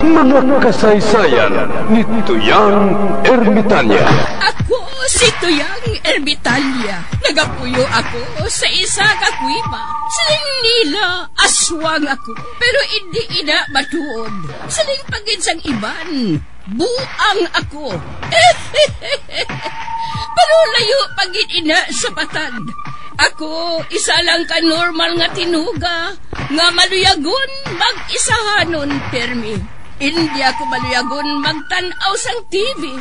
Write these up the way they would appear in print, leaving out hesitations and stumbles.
Mga kasaysayan ni Tuyang Ermitanya. Ako si Tuyang Ermitanya. Nagapuyo ako sa isa ka kuiba. Siling nila, aswang ako. Pero hindi ina matuod. Siling paginsang iban, buang ako. Pero layo pagin ina sa patad. Ako, isa lang ka normal nga tinuga, nga maluyagon mag-isahanon, permi. Hindi ako maluyagon magtanaw sang TV.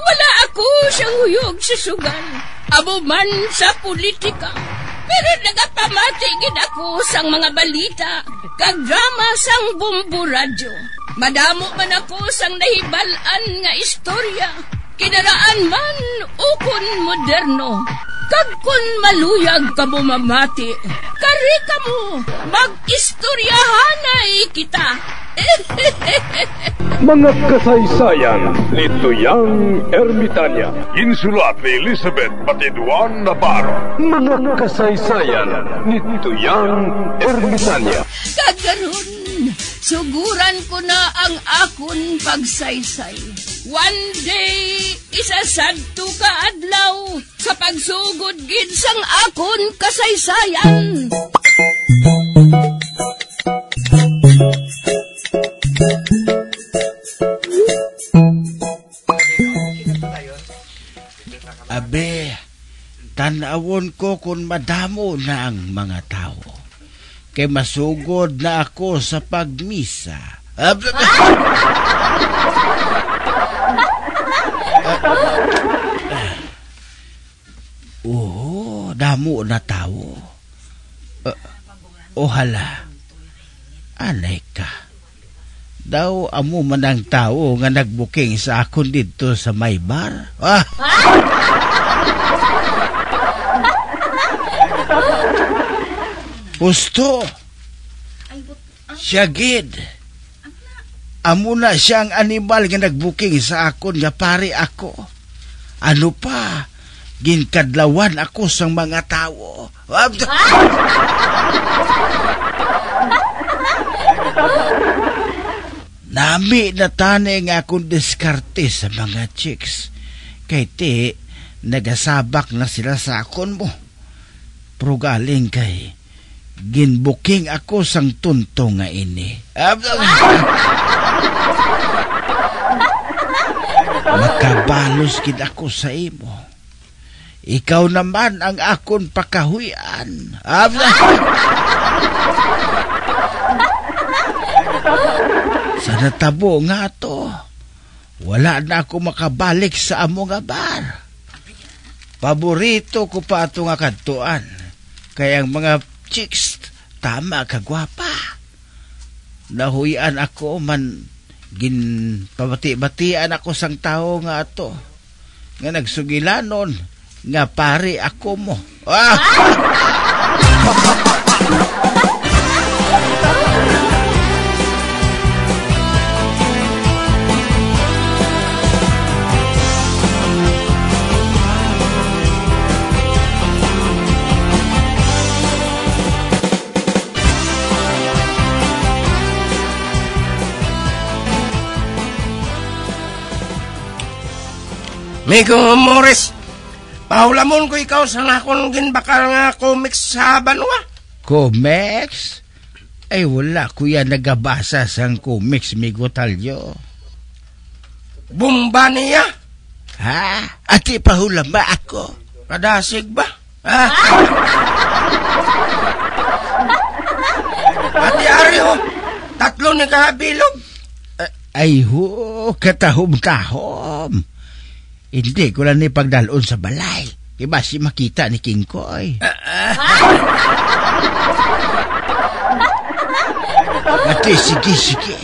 Wala ako siyang huyog sa sugal, abo man sa politika. Pero nagapamatigid ako sang mga balita, kag drama sang Bumbu Radyo. Madamo man ako sang nahibalan nga istorya, kinaraan man ukon moderno. Kag kun maluyag ka mo mamati, kari ka mo, mag-istoryahanay kita. Mga kasaysayan ni Tuyang Ermitanya. Insulat ni Elizabeth Batiduan Navarro. Mga kasaysayan ni Tuyang Ermitanya. Kagaron, suguran ko na ang akon pagsaysay. One day, isasagto ka adlaw sa pagsugod gid sang akon kasaysayan. Abe, tanawon ko kung madamo na ang mga tao. Kay masugod na ako sa pagmisa. Damo na tao. Ohala, anay ka. Daw amo man ang tao nga nagbuking sa akon dito sa may bar. Gusto. Siya gid. Amo na siyang animal nga nagbuking sa akon nga pare ako. Ano pa? Ginkadlawan ako sa mga tao. Nami na tanay nga akong diskarte sa mga chicks. Kay ti, nagasabak na sila sa akon mo. Pero galing kay, ginbuking ako sang tunto nga ini. Makabalos gid ako sa imo. Ikaw naman ang akon pakahuyan. Sa natabo nga to, wala na ako makabalik sa amo nga bar. Paborito ko pa ito nga kadtuan. Kaya ang mga chicks, tama kagwapa. Nahuyan ako man, ginpabati-batian ako sang tao nga ato. Nga nagsugilanon, nga pare ako mo. Migo Morris, pahulamon ko ikaw sa akong ginbakal nga comics sa Banwa. Comics? Ay wala kuya nagabasa sang comics, Migo Talyo. Bumba niya? Ha? Ati pahulam ba ako? Kadasig ba? Ati Aryo, 3 ni kabilog. Ay ho, katahom-tahom. Hindi ko lang ni pagdalon sa balay. Iba si makita ni King Koy. Ate, sige.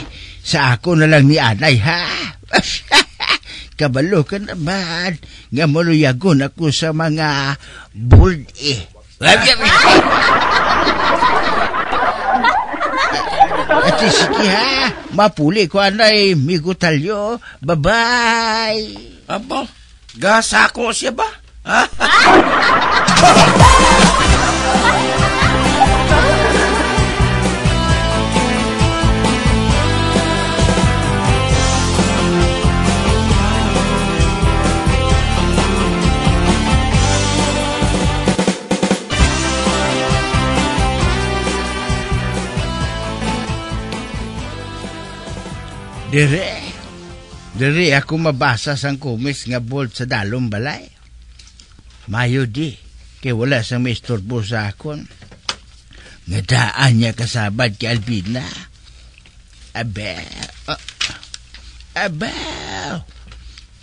Sa ako na lang ni Anay, ha? Kabalo ka naman. Nga maluyagon ako sa mga bold Ate, sige ha. Mapuli ko, Anay. Migo Talyo. Bye-bye. Aba, gasa ko siya ba? Ha? Diri ako mabasa sang comics nga bold sa dalong balay. Mayo di, kay wala sang may istorbo sa akon. Nga daan niya kasabad kay Albina. Abe,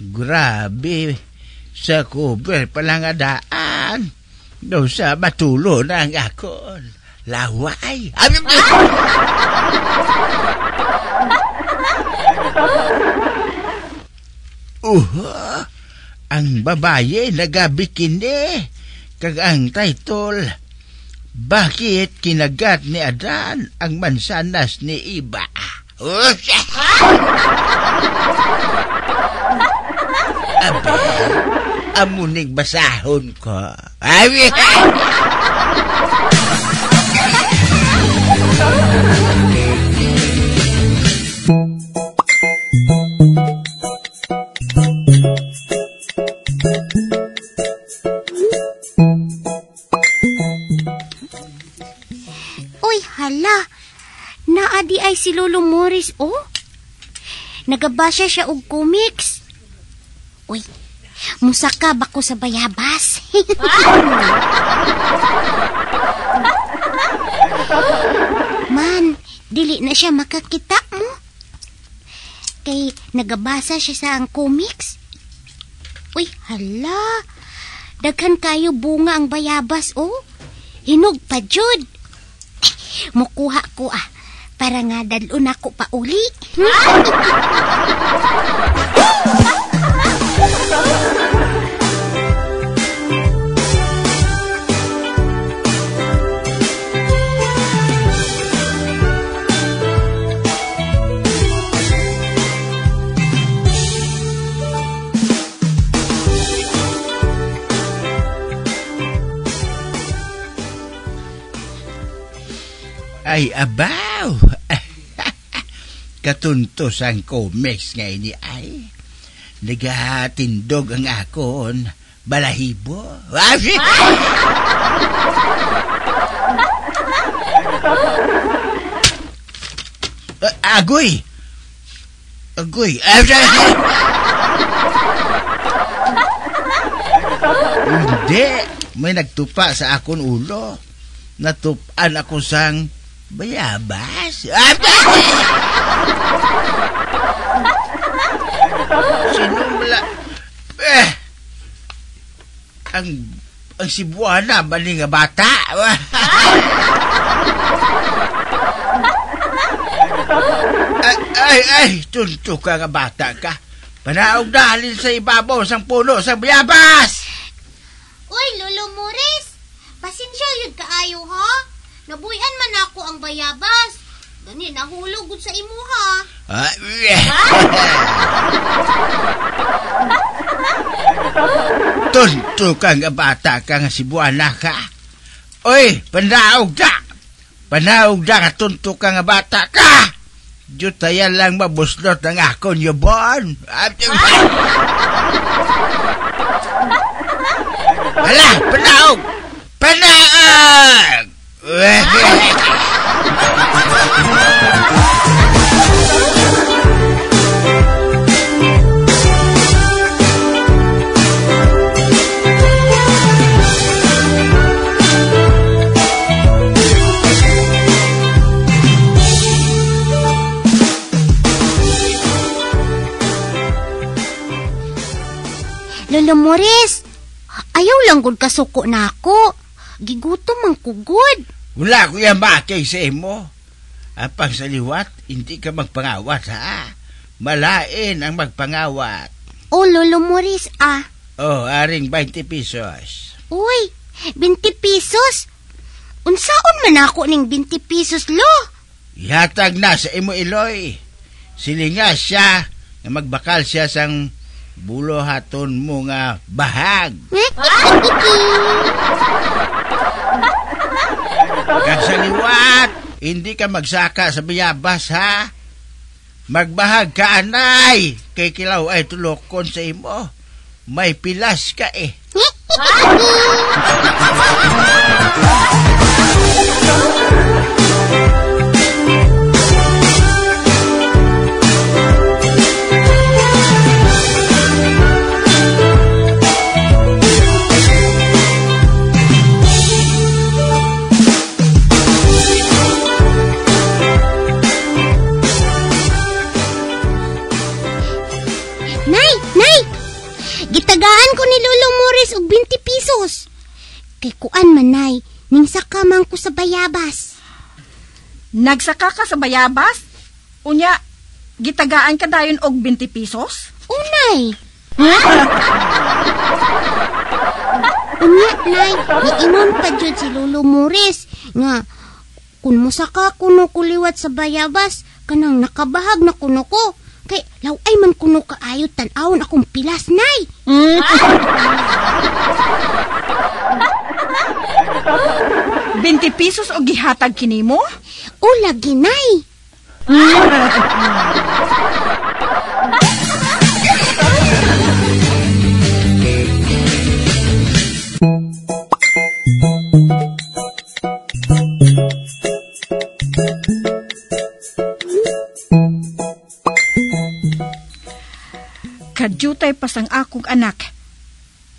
grabe, sa cover pala nga daan. Daw sa matulo na ang akon. Laway. Ang babaye nagabikini. Kag ang title, Bakit kinagat ni Adan ang mansanas ni Iba? Abe, amuning basahon ko. Uy, hala. Naadi ay si Lolo Morris, oh. Nagabasya siya og comics. Uy, musakab ako sa bayabas. Man, dili na siya makakita mo. Kay nagabasa siya sa ang comics. Uy, hala. Daghan kayo bunga ang bayabas, oh. Hinog pa jud. Mukuha ko para nga dalon ako pa uli. Ay, abaw! Katuntos ang comics nga ini ay. Nagatindog ang akon balahibo. Agoy! Hindi! May nagtupa sa akon ulo. Natupan ako sang bayabas. Sinumla. Ang Cebuana bali nga bata. ay, tunto ka nga bata ka. Panaog dalil sa ibabaw sang puno sang bayabas. Uy, Lolo Morris, pasensya yun kaayo ha. Nabuyan man ako ang bayabas. Gani, nahulog sa imo ha. Tunto ka nga bata ka nga Cebuana ka. Oy, panaog da nga tunto ka nga bata ka. Jutaya lang mabuslot ang akon yubon. Hala, panaog! Lolo Morris, ayaw lang gud kasuko na ako. Gigutom ang kugod. Wala ko yan makay sa imo. Apang sa liwat, hindi ka magpangawat ha. Malain ang magpangawat. Oh, Lolo Morris aring 20 pesos. Uy, 20 pesos? Unsaon man ako ning 20 pesos, lo? Ihatag na sa imo Iloy. Silinga siya na magbakal siya sang bulo haton mo nga bahag. Kag sa liwat, hindi ka magsaka sa bayabas ha. Magbahag ka anay. Kay kilaw ay tulokon sa imo. May pilas ka eh. pisos. Kay kuan manay, ning saka man ko sa bayabas. Nagsaka ka sa bayabas? Unya, gitagaan ka dayon og 20 pesos? Unay. Unya, nay, niingon pa jud si Lolo Morris nga kun musaka kuno kuliwat sa bayabas, kanang nakabahag na kuno ko. Kay laway man kuno kaayo tan-awon akong pilas, nay. 20 pesos o gihatag kinimo? O lagi, nay. Kadyutay pasang akong anak.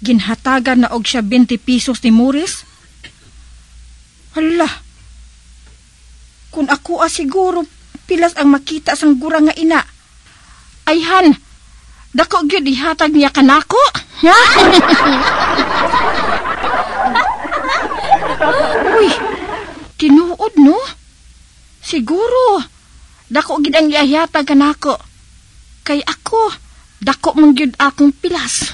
Ginhatagan na og siya 20 pesos ni Morris. Hala, kung ako siguro pilas ang makita sang gura nga ina. Ayhan, dako gyud ihatag niya kanako. Uy, tinuod no? Siguro, dako gyud ang ihatag kanako. Kay ako, dako man gyud akong pilas.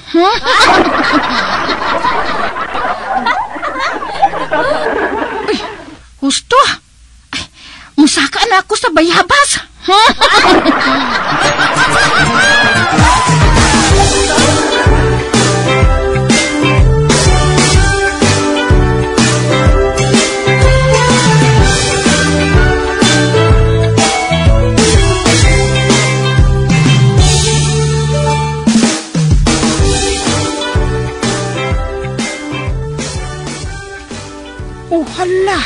Uy, husto. Ay, musaka na ako sa bayabas. Oh, hala.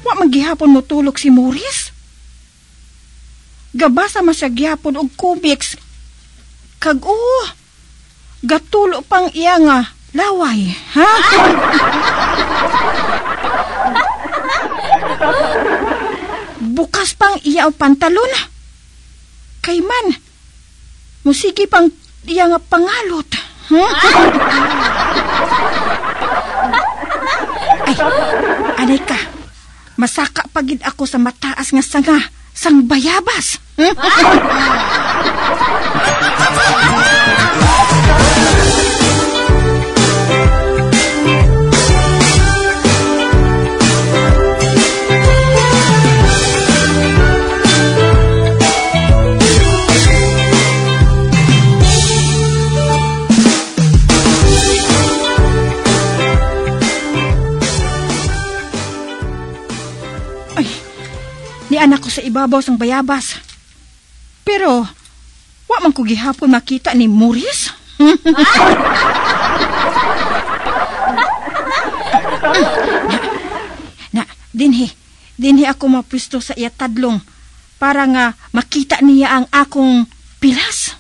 Wa man gihapon mo tulog si Morris? Gabasa man siya gihapon og comics. Kag gatulo pang iya nga laway, ha? Bukas pang iya ang pantalon. Kay man, musigi pang iya nga pangalot. Ay, anay ka. Masaka pagid ako sa mataas nga sanga sang bayabas. Anak ko sa ibabaw sang bayabas. Pero, wa man ko gihapon makita ni Morris. Dinhi ako mapwisto sa iya tadlong para nga makita niya ang akong pilas.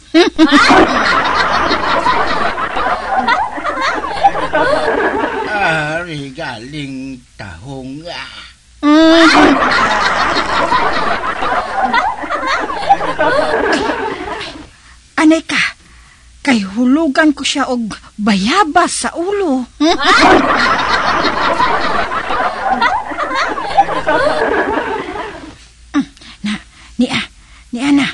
Ari galing tahong Anay ka, kay hulugan ko siya og bayabas sa ulo. Ni Ana,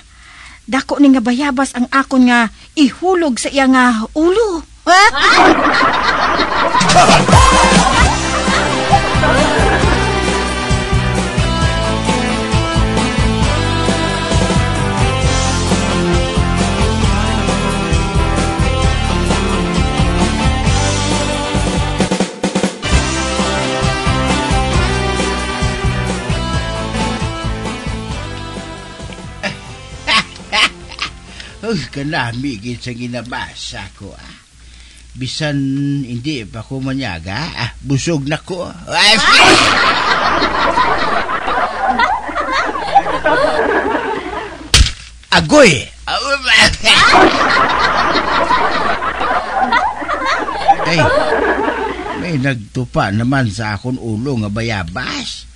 dako ni nga bayabas ang akon nga ihulog sa iya nga ulo. Kanami gid sa ginabasa ko. Bisan hindi pa ko manyaga, busog na ko. Agoy! Ay, may nagtupa naman sa akon ulo nga bayabas.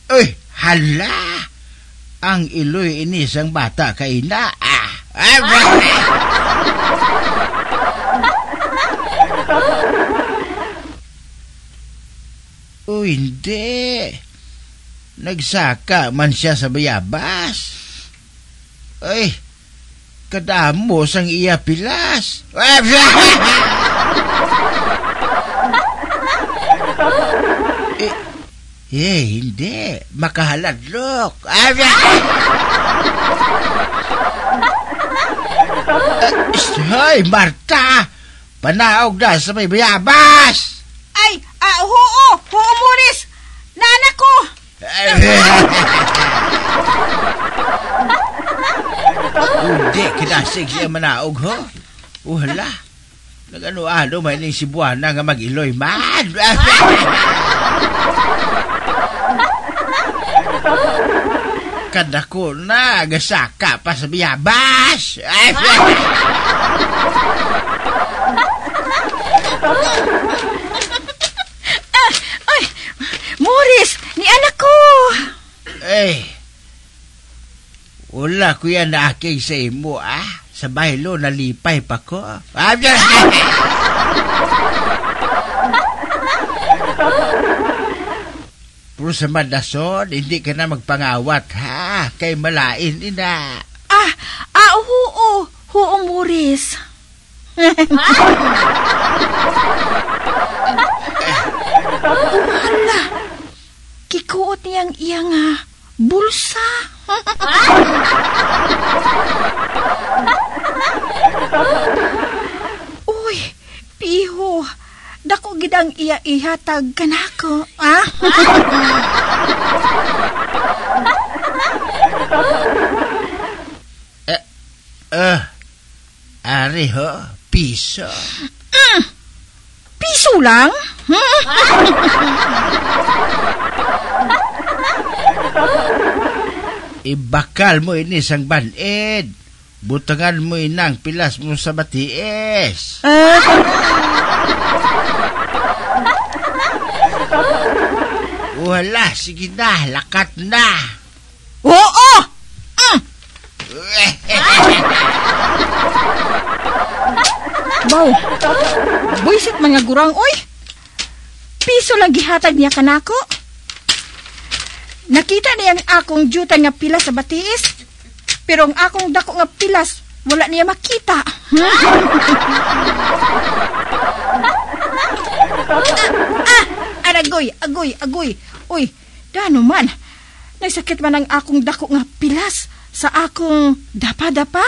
Uy, hala! Ang iloy inisang bata kay na. O hindi. Nagsaka man siya sa bayabas. Ay, kadamos ang iya pilas. Hindi. Makahaladlok. Hoy, Marta! Panaog na sa may bayabas! Ay, oo, Morris! Nana ko! Hindi, kinasig siya manaog, ho? Wala. Nag-ano-ano may ning si Buwana nga mag-iloy, man! Kadako na, gasaka pa sa bayabas! Ay, Morris, ni anak ko! Wala ko yan na aking sa imo, Sa baylo, nalipay pa ko. Pero sa madason, hindi ka na magpangawat, ha? Kay malain, ina. Oo, Morris. Hala, kikuot niyang iyang bulsa. Uy, piho, dako gidang ihatag kanako, Ari ho, piso. Piso lang? Ibakal mo ini sang banid. Butangan mo inang pilas mo sa batiis. Wala, sige na, lakat na. Oo! Baw, buisit mga gurang, oy. Piso lang gihatag niya kanako. Nakita niya ang akong juta nga pilas sa batiis, pero ang akong dako nga pilas, wala niya makita. Agoy. Uy, dano man. Nagsakit man ang akong dako nga pilas sa akong dapa-dapa.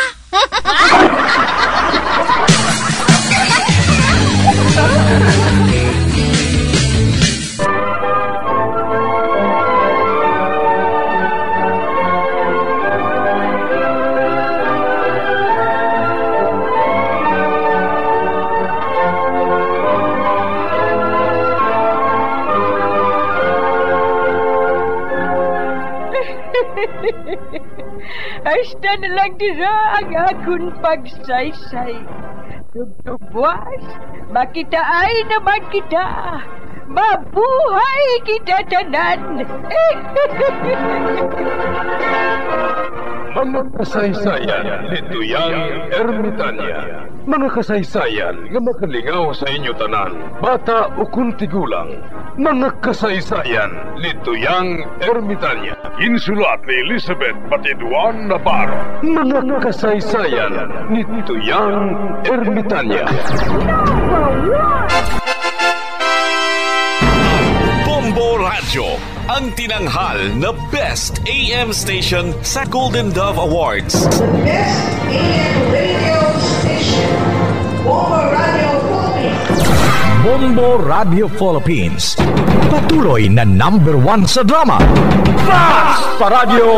Hasta na lang dira ang akong pagsaysay. Tugtugwas, makitaan naman kita. Mabuhay kita tanan. Mga kasaysayan ni Tuyang Ermitanya. Mga kasaysayan nga makalingaw sa inyo tanan, bata o kuntigulang. Mga kasaysayan ni Tuyang Ermitanya. Insulat ni Elizabeth Batiduan Navarro. Mga kasaysayan ni Tuyang Ermitanya. Bombo Radio, ang tinanghal na Best AM Station sa Golden Dove Awards. The Best AM Radio Station, Bombo Radio Philippines. Bombo Radio Philippines, patuloy na #1 sa drama. Fast Pa Radio!